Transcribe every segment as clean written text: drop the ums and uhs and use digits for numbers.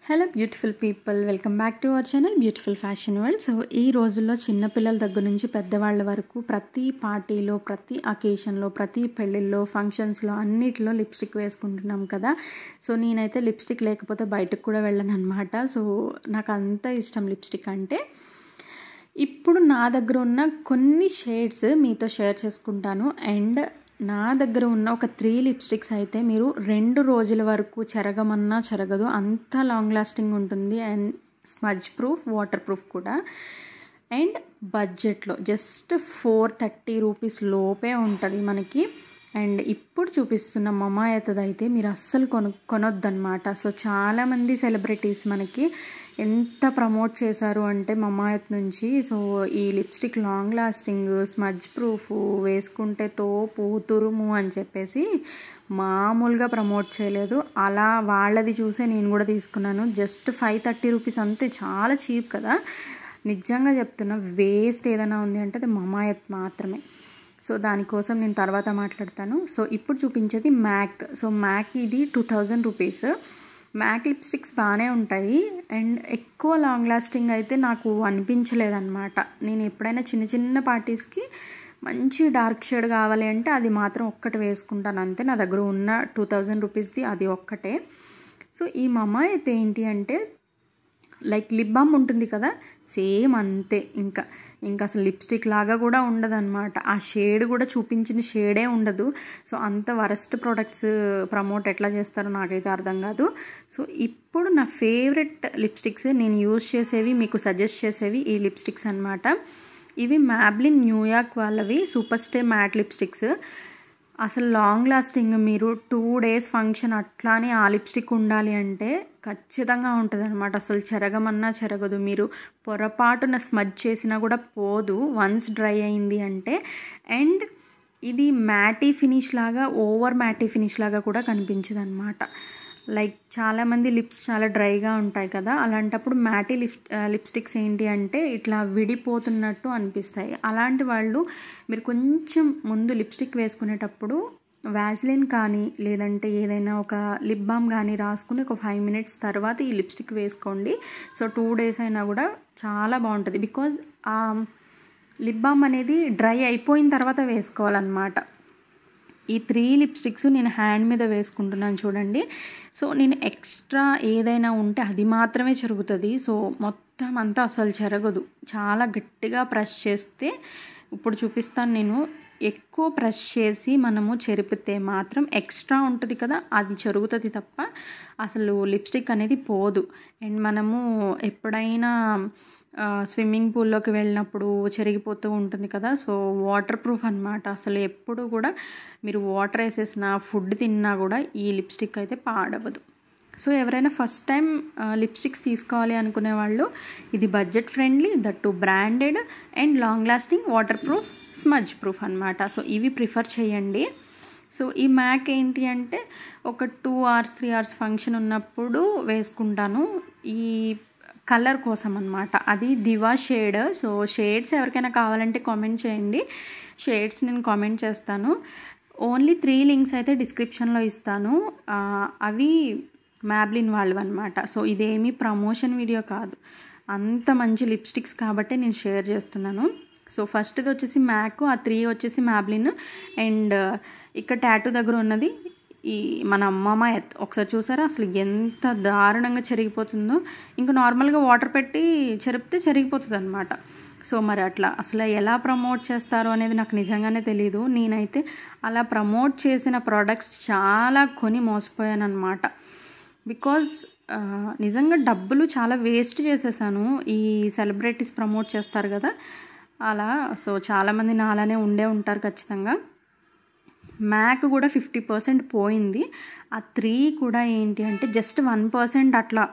Hello beautiful people, welcome back to our channel beautiful fashion world. So ఈ రోజుల్లో చిన్నపిల్లల దగ్గర నుంచి పెద్దవాళ్ళ వరకు ప్రతి పార్టీలో, ప్రతి అకేషన్లో, ప్రతి పెళ్ళిళ్ళలో, ఫంక్షన్స్లో అన్నిటిలో లిప్స్టిక్ వేసుకుంటున్నాం కదా. సో నేనైతే లిప్స్టిక్ లేకపోతే బయటకు కూడా వెళ్ళను అనమాట. సో నాకు అంత ఇష్టం లిప్స్టిక్ అంటే. ఇప్పుడు నా దగ్గర ఉన్న కొన్ని షేడ్స్ మీతో షేర్ చేసుకుంటాను. అండ్ నా దగ్గర ఉన్న ఒక 3 లిప్స్టిక్స్ అయితే మీరు 2 రోజుల వరకు చెరగమన్నా చెరగదు, అంత లాంగ్ లాస్టింగ్ ఉంటుంది. And smudge proof, water proof కూడా. అండ్ బడ్జెట్లో జస్ట్ 430 రూపీస్ లోపే ఉంటుంది మనకి. అండ్ ఇప్పుడు చూపిస్తున్న మమాయతది అయితే మీరు అస్సలు కొనొద్దన్నమాట. సో చాలామంది సెలబ్రిటీస్ మనకి ఎంత ప్రమోట్ చేశారు అంటే మమాయత్ నుంచి. సో ఈ lipstick long lasting, smudge proof, వేసుకుంటే తోపు తురుము అని చెప్పేసి మామూలుగా ప్రమోట్ చేయలేదు. అలా వాళ్ళది చూసే నేను కూడా తీసుకున్నాను. జస్ట్ 530 రూపీస్ అంతే, చాలా చీప్ కదా. నిజంగా చెప్తున్నా, వేస్ట్ ఏదైనా ఉంది అంటే అది మమాయత్ మాత్రమే. సో దానికోసం నేను తర్వాత మాట్లాడతాను. సో ఇప్పుడు చూపించేది మ్యాక్. సో మ్యాక్ ఇది 2000 రూపీస్. మ్యాక్ లిప్స్టిక్స్ బాగానే ఉంటాయి అండ్ ఎక్కువ లాంగ్ లాస్టింగ్ అయితే నాకు అనిపించలేదన్నమాట. నేను ఎప్పుడైనా చిన్న చిన్న పార్టీస్కి మంచి డార్క్ షేడ్ కావాలి అంటే అది మాత్రం ఒక్కటి వేసుకుంటాను అంతే. నా దగ్గర ఉన్న 2000 రూపీస్ది అది ఒక్కటే. సో ఈ మమాయత్ ఏంటి అంటే లైక్ లిప్ బామ్ ఉంటుంది కదా, సేమ్ అంతే. ఇంకా అసలు లిప్స్టిక్ లాగా కూడా ఉండదన్నమాట. ఆ షేడ్ కూడా చూపించిన షేడే ఉండదు. సో అంత వరస్ట్ ప్రోడక్ట్స్ ప్రమోట్ ఎట్లా చేస్తారో నాకైతే అర్థం కాదు. సో ఇప్పుడు నా ఫేవరెట్ లిప్స్టిక్స్ నేను యూజ్ చేసేవి, మీకు సజెస్ట్ చేసేవి ఈ లిప్స్టిక్స్ అన్నమాట. ఇవి మ్యాబ్లిన్ న్యూయార్క్ వాళ్ళవి సూపర్ స్టే మ్యాట్ లిప్స్టిక్స్. అసలు లాంగ్ లాస్టింగ్ మీరు 2 డేస్ ఫంక్షన్ అట్లానే ఆ లిప్స్టిక్ ఉండాలి అంటే ఖచ్చితంగా ఉంటుంది అనమాట. అసలు చెరగమన్నా చెరగదు. మీరు పొరపాటున స్మజ్ చేసినా కూడా పోదు వన్స్ డ్రై అయింది అంటే. అండ్ ఇది మ్యాటీ ఫినిష్ లాగా, ఓవర్ మ్యాటీ ఫినిష్ లాగా కూడా కనిపించదు అనమాట. లైక్ చాలామంది లిప్స్ చాలా డ్రైగా ఉంటాయి కదా, అలాంటప్పుడు మ్యాటీ లిప్స్టిక్స్ ఏంటి అంటే ఇట్లా విడిపోతున్నట్టు అనిపిస్తాయి. అలాంటి వాళ్ళు మీరు కొంచెం ముందు లిప్స్టిక్ వేసుకునేటప్పుడు వ్యాజ్లిన్ కానీ లేదంటే ఏదైనా ఒక లిప్ బామ్ కానీ రాసుకుని ఒక 5 మినిట్స్ తర్వాత ఈ లిప్స్టిక్ వేసుకోండి. సో 2 డేస్ అయినా కూడా చాలా బాగుంటుంది. బికాజ్ ఆ లిప్ బామ్ అనేది డ్రై అయిపోయిన తర్వాత వేసుకోవాలన్నమాట. ఈ 3 లిప్స్టిక్స్ నేను హ్యాండ్ మీద వేసుకుంటున్నాను చూడండి. సో నేను ఎక్స్ట్రా ఏదైనా ఉంటే అది మాత్రమే చెరుగుతుంది. సో మొత్తం అంతా అసలు చెరగదు. చాలా గట్టిగా ప్రెస్ చేస్తే, ఇప్పుడు చూపిస్తాను నేను, ఎక్కువ ప్రెస్ చేసి మనము చెరిపితే మాత్రం ఎక్స్ట్రా ఉంటుంది కదా, అది చెరుగుతుంది తప్ప అసలు లిప్స్టిక్ అనేది పోదు. అండ్ మనము ఎప్పుడైనా స్విమ్మింగ్ పూల్లోకి వెళ్ళినప్పుడు చెరిగిపోతూ ఉంటుంది కదా. సో వాటర్ ప్రూఫ్ అనమాట. అసలు ఎప్పుడు కూడా మీరు వాటర్ వేసేసిన ఫుడ్ తిన్నా కూడా ఈ లిప్స్టిక్ అయితే పాడవదు. సో ఎవరైనా ఫస్ట్ టైం లిప్స్టిక్స్ తీసుకోవాలి అనుకునే వాళ్ళు ఇది budget friendly, that branded and long lasting, water proof, smudge proof అనమాట. సో ఇవి ప్రిఫర్ చేయండి. సో ఈ మ్యాక్ ఏంటి అంటే ఒక 2 hours 3 hours ఫంక్షన్ ఉన్నప్పుడు వేసుకుంటాను, ఈ కలర్ కోసం అనమాట. అది దివా షేడ్. సో షేడ్స్ ఎవరికైనా కావాలంటే కామెంట్ చేయండి, షేడ్స్ నేను కామెంట్ చేస్తాను. ఓన్లీ 3 లింక్స్ అయితే డిస్క్రిప్షన్లో ఇస్తాను. అవి మ్యాబ్లిన్ వాళ్ళు అనమాట. సో ఇదేమీ ప్రమోషన్ వీడియో కాదు, అంత మంచి లిప్స్టిక్స్ కాబట్టి నేను షేర్ చేస్తున్నాను. సో ఫస్ట్ది వచ్చేసి మ్యాక్, ఆ 3 వచ్చేసి మ్యాబ్లిన్. అండ్ ఇక్కడ టాటూ దగ్గర ఉన్నది ఈ మన మమాయత్. ఒకసారి చూసారా అసలు ఎంత దారుణంగా చెరిగిపోతుందో. ఇంకా నార్మల్గా వాటర్ పెట్టి చెరిపితే చెరిగిపోతుంది అనమాట. సో మరి అట్లా అసలు ఎలా ప్రమోట్ చేస్తారో అనేది నాకు నిజంగానే తెలీదు. నేనైతే అలా ప్రమోట్ చేసిన ప్రోడక్ట్స్ చాలా కొని మోసపోయాను అనమాట. బికాజ్ నిజంగా డబ్బులు చాలా వేస్ట్ చేసేసాను. ఈ సెలబ్రిటీస్ ప్రమోట్ చేస్తారు కదా అలా. సో చాలామంది నాలానే ఉండే ఉంటారు ఖచ్చితంగా. మ్యాక్ కూడా 50% పోయింది. ఆ 3 కూడా ఏంటి అంటే జస్ట్ 1% అట్లా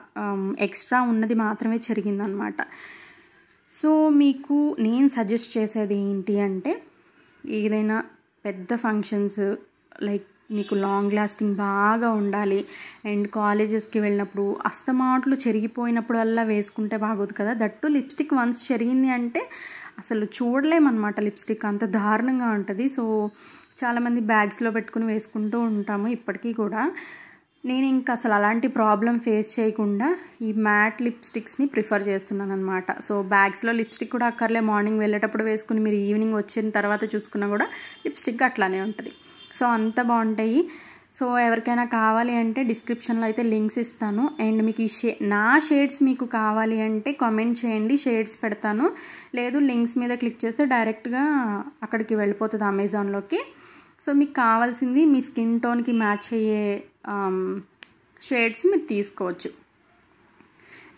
ఎక్స్ట్రా ఉన్నది మాత్రమే చెరిగిందనమాట. సో మీకు నేను సజెస్ట్ చేసేది ఏంటి అంటే ఏదైనా పెద్ద ఫంక్షన్స్, లైక్ మీకు లాంగ్ లాస్టింగ్ బాగా ఉండాలి అండ్ కాలేజెస్కి వెళ్ళినప్పుడు అస్తమాట్లు చెరిగిపోయినప్పుడు వల్ల వేసుకుంటే బాగోదు కదా. దట్టు లిప్స్టిక్ వన్స్ చెరిగింది అంటే అసలు చూడలేమన్నమాట. లిప్స్టిక్ అంత దారుణంగా ఉంటుంది. సో చాలామంది బ్యాగ్స్లో పెట్టుకుని వేసుకుంటూ ఉంటాము ఇప్పటికీ కూడా. నేను ఇంకా అసలు అలాంటి ప్రాబ్లం ఫేస్ చేయకుండా ఈ మ్యాట్ లిప్స్టిక్స్ని ప్రిఫర్ చేస్తున్నాను అనమాట. సో బ్యాగ్స్లో లిప్స్టిక్ కూడా అక్కర్లే, మార్నింగ్ వెళ్ళేటప్పుడు వేసుకుని మీరు ఈవినింగ్ వచ్చిన తర్వాత చూసుకున్నా కూడా లిప్స్టిక్ అట్లానే ఉంటుంది. సో అంత బాగుంటాయి. సో ఎవరికైనా కావాలి అంటే డిస్క్రిప్షన్లో అయితే లింక్స్ ఇస్తాను. అండ్ మీకు ఈ నా షేడ్స్ మీకు కావాలి అంటే కామెంట్ చేయండి, షేడ్స్ పెడతాను. లేదు లింక్స్ మీద క్లిక్ చేస్తే డైరెక్ట్గా అక్కడికి వెళ్ళిపోతుంది అమెజాన్లోకి. సో మీకు కావాల్సింది మీ స్కిన్ టోన్కి మ్యాచ్ అయ్యే షేడ్స్ మీరు తీసుకోవచ్చు.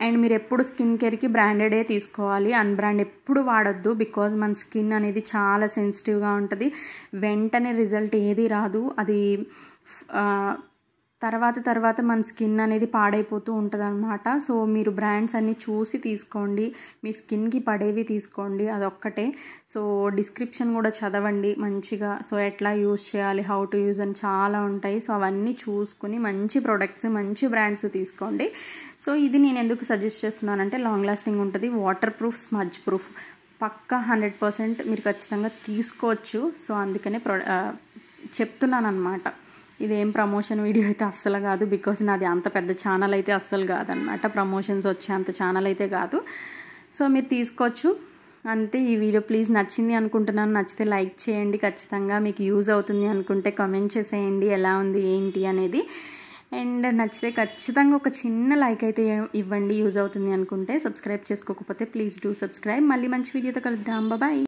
అండ్ మీరు ఎప్పుడు స్కిన్ కేర్కి బ్రాండెడే తీసుకోవాలి, అన్బ్రాండ్ ఎప్పుడు వాడొద్దు. బికాజ్ మన స్కిన్ అనేది చాలా సెన్సిటివ్గా ఉంటుంది, వెంటనే రిజల్ట్ ఏది రాదు. అది తర్వాత మన స్కిన్ అనేది పాడైపోతూ ఉంటుంది అనమాట. సో మీరు బ్రాండ్స్ అన్నీ చూసి తీసుకోండి, మీ స్కిన్కి పడేవి తీసుకోండి, అదొక్కటే. సో డిస్క్రిప్షన్ కూడా చదవండి మంచిగా. సో ఎట్లా యూజ్ చేయాలి, హౌ టు యూజ్ అని చాలా ఉంటాయి. సో అవన్నీ చూసుకుని మంచి ప్రొడక్ట్స్, మంచి బ్రాండ్స్ తీసుకోండి. సో ఇది నేను ఎందుకు సజెస్ట్ చేస్తున్నానంటే లాంగ్ లాస్టింగ్ ఉంటుంది, వాటర్ ప్రూఫ్, స్మజ్ ప్రూఫ్, పక్కా 100% మీరు ఖచ్చితంగా తీసుకోవచ్చు. సో అందుకనే చెప్తున్నాను అనమాట. ఇదేం ప్రమోషన్ వీడియో అయితే అస్సలు కాదు, బికాజ్ నాది అంత పెద్ద ఛానల్ అయితే అస్సలు కాదనమాట, ప్రమోషన్స్ వచ్చే అంత ఛానల్ అయితే కాదు. సో మీరు తీసుకోవచ్చు అంతే. ఈ వీడియో ప్లీజ్ నచ్చింది అనుకుంటున్నాను, నచ్చితే లైక్ చేయండి ఖచ్చితంగా. మీకు యూజ్ అవుతుంది అనుకుంటే కామెంట్ చేసేయండి ఎలా ఉంది ఏంటి అనేది. అండ్ నచ్చితే ఖచ్చితంగా ఒక చిన్న లైక్ అయితే ఇవ్వండి యూజ్ అవుతుంది అనుకుంటే. సబ్స్క్రైబ్ చేసుకోకపోతే ప్లీజ్ డూ సబ్స్క్రైబ్. మళ్ళీ మంచి వీడియోతో కలుద్దాం. బాయ్.